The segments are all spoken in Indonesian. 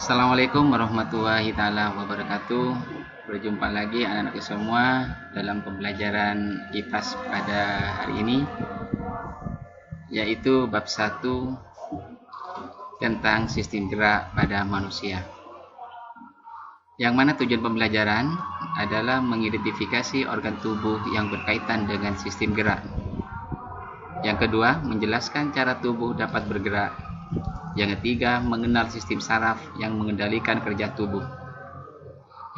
Assalamualaikum warahmatullahi taala wabarakatuh. Berjumpa lagi anak-anakku semua dalam pembelajaran IPAS pada hari ini, yaitu bab 1 tentang sistem gerak pada manusia. Yang mana tujuan pembelajaran adalah mengidentifikasi organ tubuh yang berkaitan dengan sistem gerak. Yang kedua, menjelaskan cara tubuh dapat bergerak. Yang ketiga, mengenal sistem saraf yang mengendalikan kerja tubuh.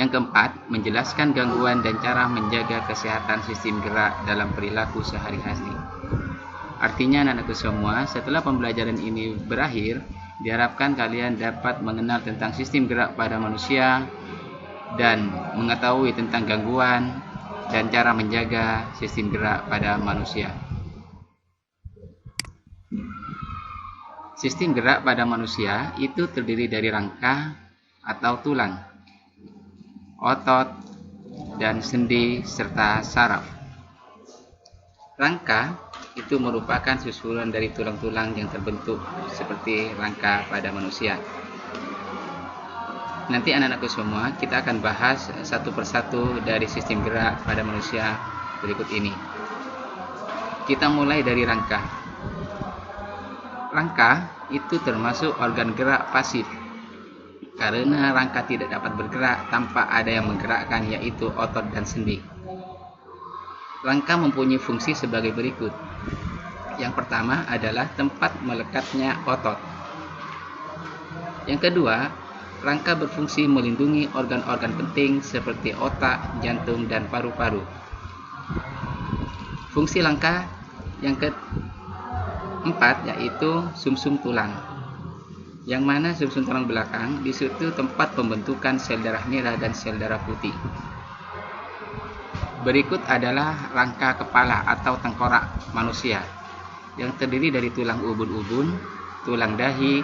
Yang keempat, menjelaskan gangguan dan cara menjaga kesehatan sistem gerak dalam perilaku sehari-hari. Artinya anak-anakku semua, setelah pembelajaran ini berakhir, diharapkan kalian dapat mengenal tentang sistem gerak pada manusia dan mengetahui tentang gangguan dan cara menjaga sistem gerak pada manusia. Sistem gerak pada manusia itu terdiri dari rangka atau tulang, otot, dan sendi serta saraf. Rangka itu merupakan susunan dari tulang-tulang yang terbentuk seperti rangka pada manusia. Nanti anak-anakku semua, kita akan bahas satu persatu dari sistem gerak pada manusia berikut ini. Kita mulai dari rangka. Rangka itu termasuk organ gerak pasif, karena rangka tidak dapat bergerak tanpa ada yang menggerakkan, yaitu otot dan sendi. Rangka mempunyai fungsi sebagai berikut. Yang pertama adalah tempat melekatnya otot. Yang kedua, rangka berfungsi melindungi organ-organ penting seperti otak, jantung, dan paru-paru. Fungsi rangka yang keempat yaitu sumsum tulang, yang mana sumsum tulang belakang di situ tempat pembentukan sel darah merah dan sel darah putih. Berikut adalah rangka kepala atau tengkorak manusia, yang terdiri dari tulang ubun-ubun, tulang dahi,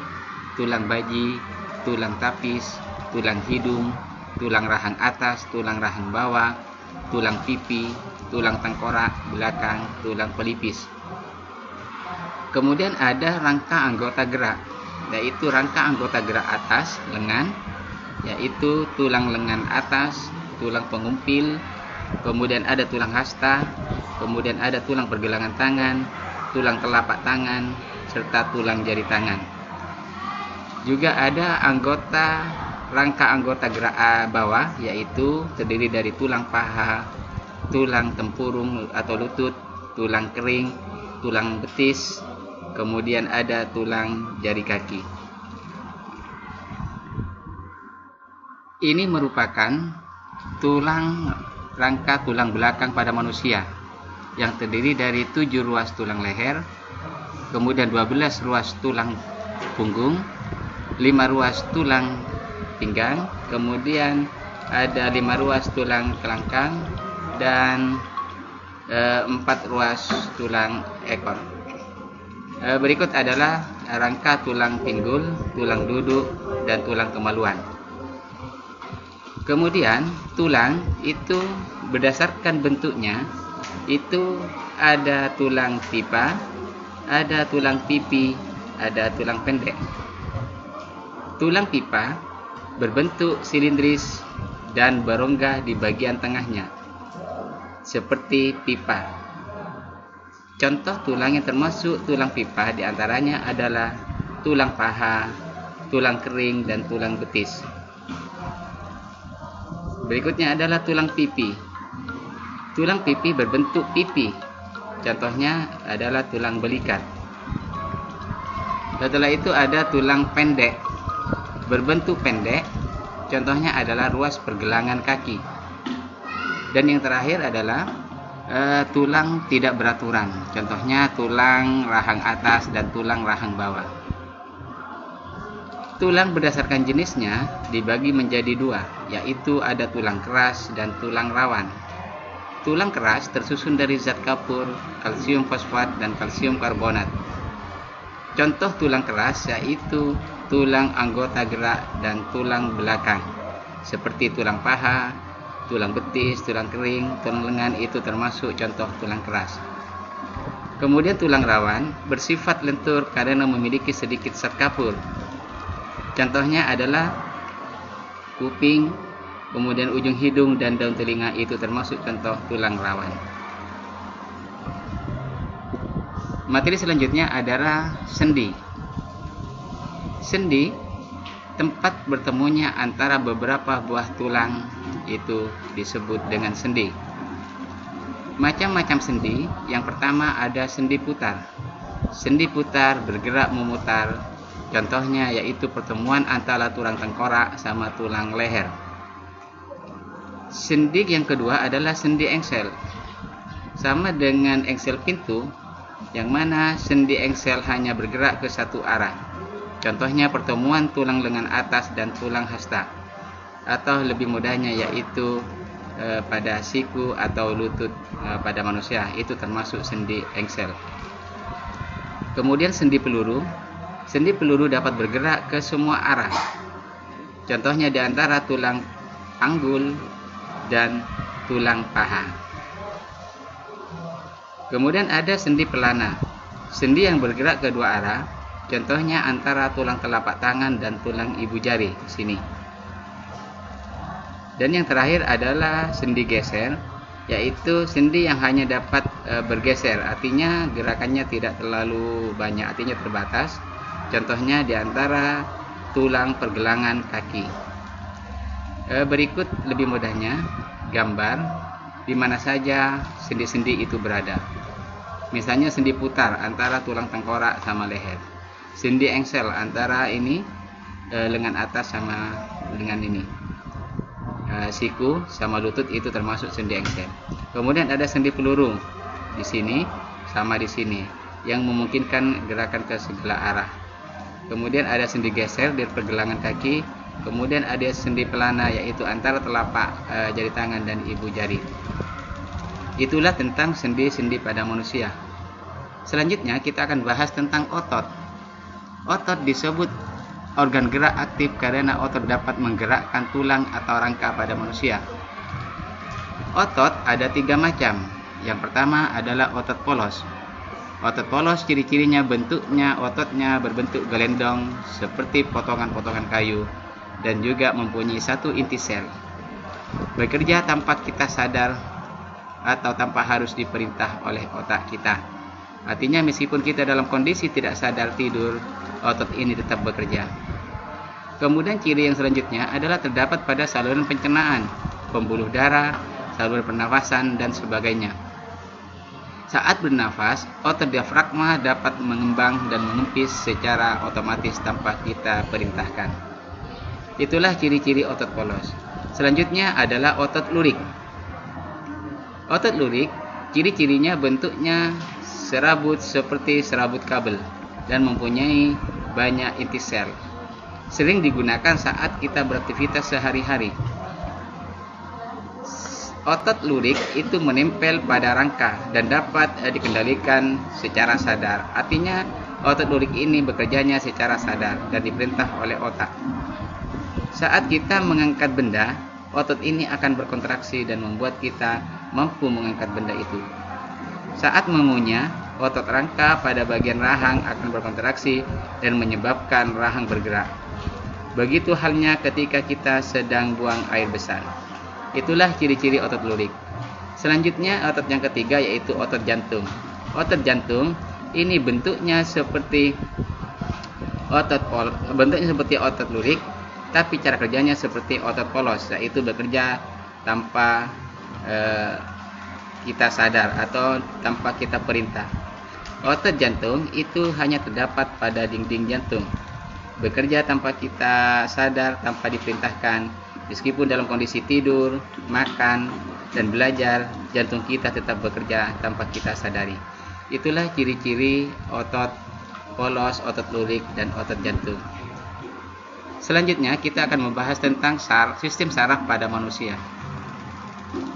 tulang baji, tulang tapis, tulang hidung, tulang rahang atas, tulang rahang bawah, tulang pipi, tulang tengkorak belakang, tulang pelipis. Kemudian ada rangka anggota gerak, yaitu rangka anggota gerak atas lengan, yaitu tulang lengan atas, tulang pengumpil, kemudian ada tulang hasta, kemudian ada tulang pergelangan tangan, tulang telapak tangan, serta tulang jari tangan. Juga ada rangka anggota gerak bawah, yaitu terdiri dari tulang paha, tulang tempurung atau lutut, tulang kering, tulang betis, kemudian ada tulang jari kaki. Ini merupakan rangka tulang belakang pada manusia, yang terdiri dari 7 ruas tulang leher, kemudian 12 ruas tulang punggung, 5 ruas tulang pinggang, kemudian ada 5 ruas tulang kelangkang, dan 4 ruas tulang ekor. Berikut adalah rangka tulang pinggul, tulang duduk, dan tulang kemaluan. Kemudian tulang itu berdasarkan bentuknya, itu ada tulang pipa, ada tulang pipi, ada tulang pendek. Tulang pipa berbentuk silindris dan berongga di bagian tengahnya, seperti pipa. Contoh tulang yang termasuk tulang pipa diantaranya adalah tulang paha, tulang kering, dan tulang betis. Berikutnya adalah tulang pipi. Tulang pipi berbentuk pipi. Contohnya adalah tulang belikat. Setelah itu ada tulang pendek, berbentuk pendek. Contohnya adalah ruas pergelangan kaki. Dan yang terakhir adalah tulang tidak beraturan, contohnya tulang rahang atas dan tulang rahang bawah. Tulang berdasarkan jenisnya dibagi menjadi 2, yaitu ada tulang keras dan tulang rawan. Tulang keras tersusun dari zat kapur, kalsium fosfat, dan kalsium karbonat. Contoh tulang keras yaitu tulang anggota gerak dan tulang belakang, seperti tulang paha, tulang betis, tulang kering, tulang lengan, itu termasuk contoh tulang keras. Kemudian tulang rawan bersifat lentur karena memiliki sedikit zat kapur. Contohnya adalah kuping, kemudian ujung hidung dan daun telinga itu termasuk contoh tulang rawan. Materi selanjutnya adalah sendi. Sendi, tempat bertemunya antara beberapa buah tulang, itu disebut dengan sendi. Macam-macam sendi. Yang pertama ada sendi putar. Sendi putar bergerak memutar. Contohnya yaitu pertemuan antara tulang tengkorak sama tulang leher. Sendi yang kedua adalah sendi engsel. Sama dengan engsel pintu, yang mana sendi engsel hanya bergerak ke satu arah. Contohnya pertemuan tulang lengan atas dan tulang hasta. Atau lebih mudahnya yaitu pada siku atau lutut pada manusia, itu termasuk sendi engsel. Kemudian sendi peluru. Sendi peluru dapat bergerak ke semua arah. Contohnya di antara tulang panggul dan tulang paha. Kemudian ada sendi pelana. Sendi yang bergerak ke dua arah. Contohnya antara tulang telapak tangan dan tulang ibu jari di sini. Dan yang terakhir adalah sendi geser, yaitu sendi yang hanya dapat bergeser, artinya gerakannya tidak terlalu banyak, artinya terbatas. Contohnya di antara tulang pergelangan kaki. Berikut lebih mudahnya gambar di mana saja sendi-sendi itu berada. Misalnya sendi putar antara tulang tengkorak sama leher. Sendi engsel antara ini lengan atas sama lengan ini. Siku sama lutut itu termasuk sendi engsel. Kemudian ada sendi peluru di sini sama di sini yang memungkinkan gerakan ke segala arah. Kemudian ada sendi geser di pergelangan kaki. Kemudian ada sendi pelana yaitu antara telapak jari tangan dan ibu jari. Itulah tentang sendi-sendi pada manusia. Selanjutnya kita akan bahas tentang otot. Otot disebut organ gerak aktif karena otot dapat menggerakkan tulang atau rangka pada manusia. Otot ada 3 macam. Yang pertama adalah otot polos. Otot polos ciri-cirinya bentuknya ototnya berbentuk gelendong seperti potongan-potongan kayu dan juga mempunyai satu inti sel. Bekerja tanpa kita sadar atau tanpa harus diperintah oleh otak kita. Artinya meskipun kita dalam kondisi tidak sadar tidur, otot ini tetap bekerja. Kemudian ciri yang selanjutnya adalah terdapat pada saluran pencernaan, pembuluh darah, saluran pernafasan dan sebagainya. Saat bernafas, otot diafragma dapat mengembang dan mengempis secara otomatis tanpa kita perintahkan. Itulah ciri-ciri otot polos. Selanjutnya adalah otot lurik. Otot lurik, ciri-cirinya bentuknya serabut seperti serabut kabel dan mempunyai banyak inti sel. Sering digunakan saat kita beraktivitas sehari-hari. Otot lurik itu menempel pada rangka dan dapat dikendalikan secara sadar. Artinya otot lurik ini bekerjanya secara sadar dan diperintah oleh otak. Saat kita mengangkat benda, otot ini akan berkontraksi dan membuat kita mampu mengangkat benda itu. Saat mengunyah, otot rangka pada bagian rahang akan berkontraksi dan menyebabkan rahang bergerak. Begitu halnya ketika kita sedang buang air besar. Itulah ciri-ciri otot lurik. Selanjutnya otot yang ketiga yaitu otot jantung. Otot jantung ini bentuknya seperti otot lurik, tapi cara kerjanya seperti otot polos, yaitu bekerja tanpa kita sadar atau tanpa kita perintah. Otot jantung itu hanya terdapat pada dinding jantung. Bekerja tanpa kita sadar, tanpa diperintahkan. Meskipun dalam kondisi tidur, makan, dan belajar, jantung kita tetap bekerja tanpa kita sadari. Itulah ciri-ciri otot polos, otot lurik, dan otot jantung. Selanjutnya kita akan membahas tentang sistem saraf pada manusia.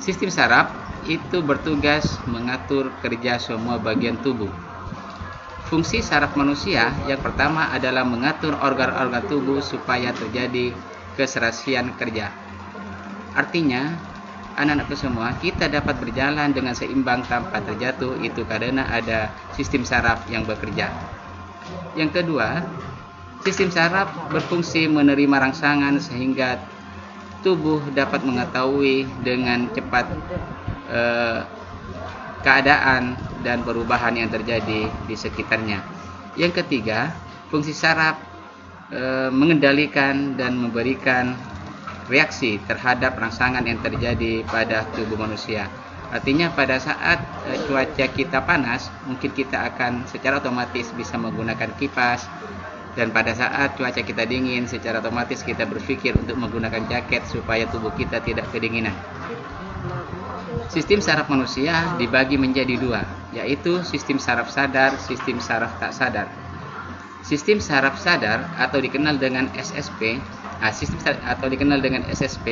Sistem saraf itu bertugas mengatur kerja semua bagian tubuh. Fungsi saraf manusia yang pertama adalah mengatur organ-organ tubuh supaya terjadi keserasian kerja. Artinya, anak-anakku semua, kita dapat berjalan dengan seimbang tanpa terjatuh itu karena ada sistem saraf yang bekerja. Yang kedua, sistem saraf berfungsi menerima rangsangan sehingga tubuh dapat mengetahui dengan cepat keadaan dan perubahan yang terjadi di sekitarnya. Yang ketiga, fungsi saraf mengendalikan dan memberikan reaksi terhadap rangsangan yang terjadi pada tubuh manusia. Artinya pada saat cuaca kita panas, mungkin kita akan secara otomatis bisa menggunakan kipas, dan pada saat cuaca kita dingin, secara otomatis kita berpikir untuk menggunakan jaket supaya tubuh kita tidak kedinginan. Sistem saraf manusia dibagi menjadi dua, yaitu sistem saraf sadar, sistem saraf tak sadar. Sistem saraf sadar atau dikenal dengan SSP,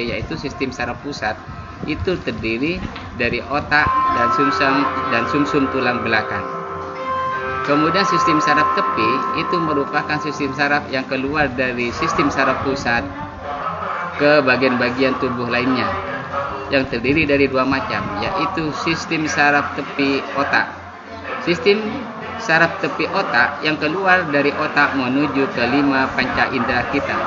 yaitu sistem saraf pusat, itu terdiri dari otak dan sumsum tulang belakang. Kemudian sistem saraf tepi itu merupakan sistem saraf yang keluar dari sistem saraf pusat ke bagian-bagian tubuh lainnya, yang terdiri dari dua macam, yaitu sistem saraf tepi otak. Sistem saraf tepi otak yang keluar dari otak menuju ke 5 panca indera kita.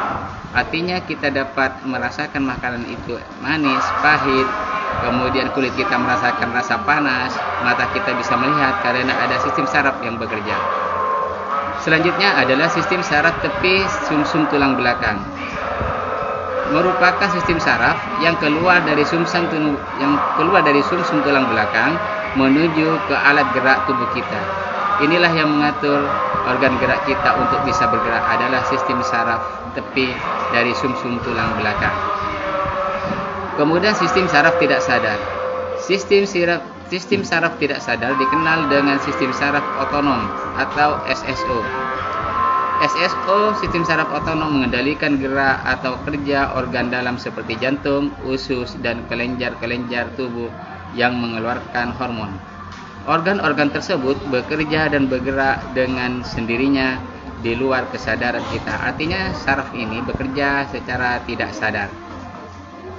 Artinya kita dapat merasakan makanan itu manis, pahit, kemudian kulit kita merasakan rasa panas, mata kita bisa melihat karena ada sistem saraf yang bekerja. Selanjutnya adalah sistem saraf tepi sumsum tulang belakang. Merupakan sistem saraf yang keluar dari sumsum tulang belakang menuju ke alat gerak tubuh kita. Inilah yang mengatur organ gerak kita untuk bisa bergerak, adalah sistem saraf tepi dari sumsum tulang belakang. Kemudian sistem saraf tidak sadar. Sistem saraf tidak sadar dikenal dengan sistem saraf otonom atau SSO. SSO, sistem saraf otonom, mengendalikan gerak atau kerja organ dalam seperti jantung, usus, dan kelenjar-kelenjar tubuh yang mengeluarkan hormon. Organ-organ tersebut bekerja dan bergerak dengan sendirinya di luar kesadaran kita. Artinya saraf ini bekerja secara tidak sadar.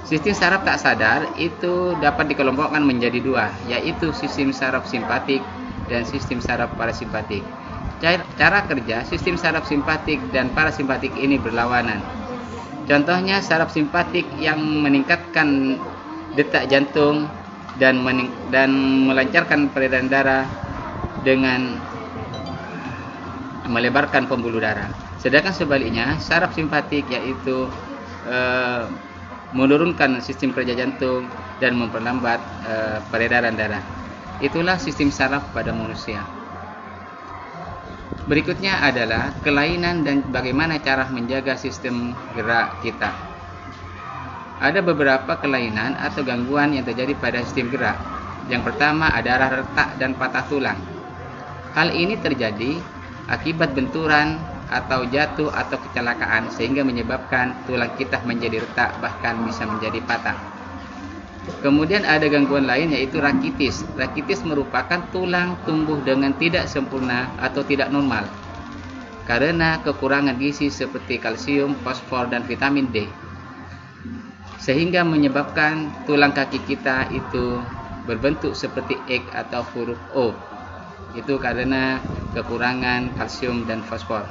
Sistem saraf tak sadar itu dapat dikelompokkan menjadi dua, yaitu sistem saraf simpatik dan sistem saraf parasimpatik. Cara kerja sistem saraf simpatik dan parasimpatik ini berlawanan. Contohnya saraf simpatik yang meningkatkan detak jantung dan melancarkan peredaran darah dengan melebarkan pembuluh darah. Sedangkan sebaliknya, saraf simpatik yaitu menurunkan sistem kerja jantung dan memperlambat peredaran darah. Itulah sistem saraf pada manusia. Berikutnya adalah kelainan dan bagaimana cara menjaga sistem gerak kita. Ada beberapa kelainan atau gangguan yang terjadi pada sistem gerak. Yang pertama adalah retak dan patah tulang. Hal ini terjadi akibat benturan atau jatuh atau kecelakaan sehingga menyebabkan tulang kita menjadi retak, bahkan bisa menjadi patah. Kemudian ada gangguan lain yaitu rakitis. Rakitis merupakan tulang tumbuh dengan tidak sempurna atau tidak normal karena kekurangan gizi seperti kalsium, fosfor, dan vitamin D, sehingga menyebabkan tulang kaki kita itu berbentuk seperti X atau huruf O. Itu karena kekurangan kalsium dan fosfor.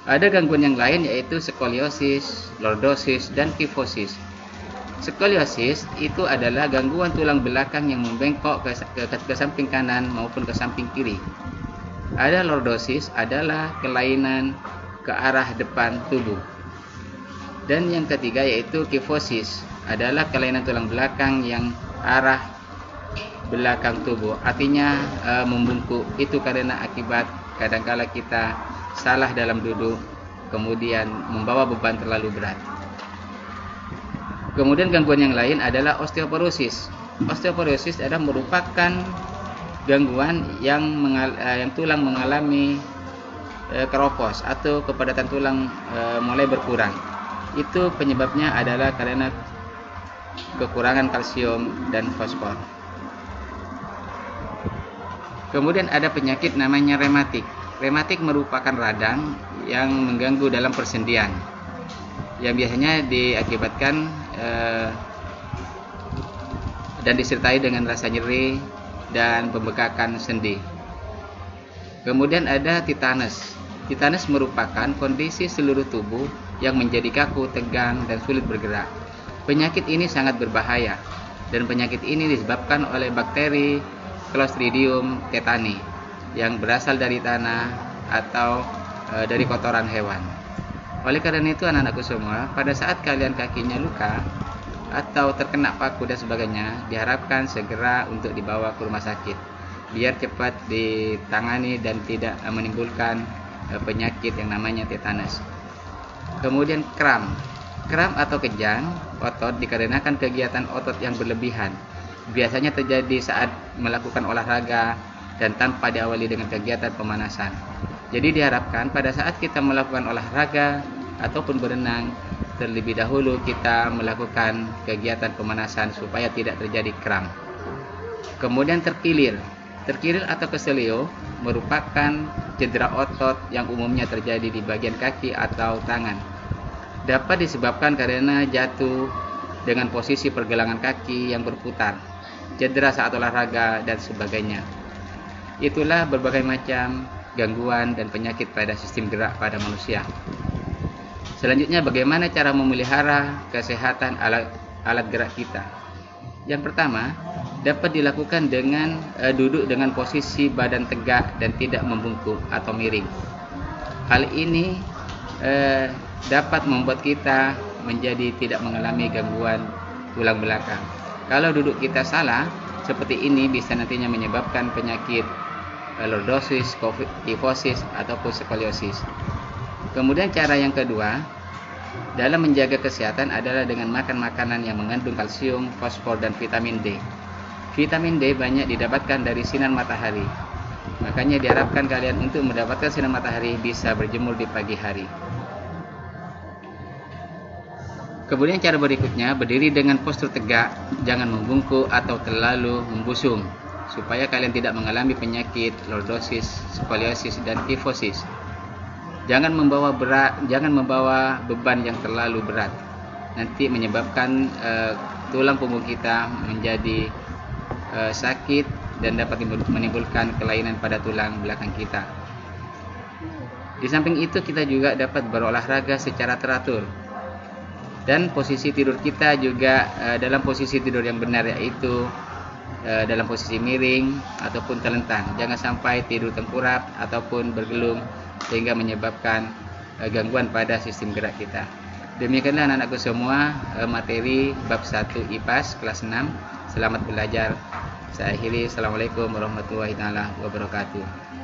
Ada gangguan yang lain yaitu skoliosis, lordosis, dan kifosis. Skoliosis itu adalah gangguan tulang belakang yang membengkok ke samping kanan maupun ke samping kiri. Ada lordosis adalah kelainan ke arah depan tubuh. Dan yang ketiga yaitu kifosis, adalah kelainan tulang belakang yang arah belakang tubuh, artinya membungkuk. Itu karena akibat kadangkala kita salah dalam duduk, kemudian membawa beban terlalu berat. Kemudian gangguan yang lain adalah osteoporosis. Osteoporosis adalah merupakan gangguan yang tulang mengalami keropos atau kepadatan tulang mulai berkurang. Itu penyebabnya adalah karena kekurangan kalsium dan fosfor. Kemudian ada penyakit namanya rematik. Rematik merupakan radang yang mengganggu dalam persendian, yang biasanya diakibatkan dan disertai dengan rasa nyeri dan pembekakan sendi. Kemudian ada tetanus. Tetanus merupakan kondisi seluruh tubuh yang menjadi kaku, tegang, dan sulit bergerak. Penyakit ini sangat berbahaya, dan penyakit ini disebabkan oleh bakteri Clostridium tetani yang berasal dari tanah atau dari kotoran hewan. Oleh karena itu anak-anakku semua, pada saat kalian kakinya luka atau terkena paku dan sebagainya, diharapkan segera untuk dibawa ke rumah sakit biar cepat ditangani dan tidak menimbulkan penyakit yang namanya tetanus. Kemudian kram atau kejang otot dikarenakan kegiatan otot yang berlebihan. Biasanya terjadi saat melakukan olahraga dan tanpa diawali dengan kegiatan pemanasan. Jadi diharapkan pada saat kita melakukan olahraga ataupun berenang, terlebih dahulu kita melakukan kegiatan pemanasan supaya tidak terjadi kram. Kemudian terkilir atau keselio merupakan cedera otot yang umumnya terjadi di bagian kaki atau tangan. Dapat disebabkan karena jatuh dengan posisi pergelangan kaki yang berputar, cedera saat olahraga, dan sebagainya. Itulah berbagai macam gangguan dan penyakit pada sistem gerak pada manusia. Selanjutnya, bagaimana cara memelihara kesehatan alat gerak kita? Yang pertama, dapat dilakukan dengan duduk dengan posisi badan tegak dan tidak membungkuk atau miring. Hal ini dapat membuat kita menjadi tidak mengalami gangguan tulang belakang. Kalau duduk kita salah seperti ini, bisa nantinya menyebabkan penyakit lordosis, kyphosis, ataupun skoliosis. Kemudian cara yang kedua dalam menjaga kesehatan adalah dengan makan makanan yang mengandung kalsium, fosfor, dan vitamin D. Vitamin D banyak didapatkan dari sinar matahari. Makanya diharapkan kalian untuk mendapatkan sinar matahari bisa berjemur di pagi hari. Kemudian cara berikutnya, berdiri dengan postur tegak, jangan membungkuk atau terlalu membusung, supaya kalian tidak mengalami penyakit lordosis, skoliosis, dan kyphosis. Jangan membawa beban yang terlalu berat, nanti menyebabkan tulang punggung kita menjadi sakit dan dapat menimbulkan kelainan pada tulang belakang kita. Di samping itu, kita juga dapat berolahraga secara teratur. Dan posisi tidur kita juga dalam posisi tidur yang benar, yaitu dalam posisi miring ataupun telentang. Jangan sampai tidur tengkurap ataupun bergelung sehingga menyebabkan gangguan pada sistem gerak kita. Demikianlah anak-anakku semua materi bab 1 IPAS kelas 6. Selamat belajar. Saya akhiri. Assalamualaikum warahmatullahi wabarakatuh.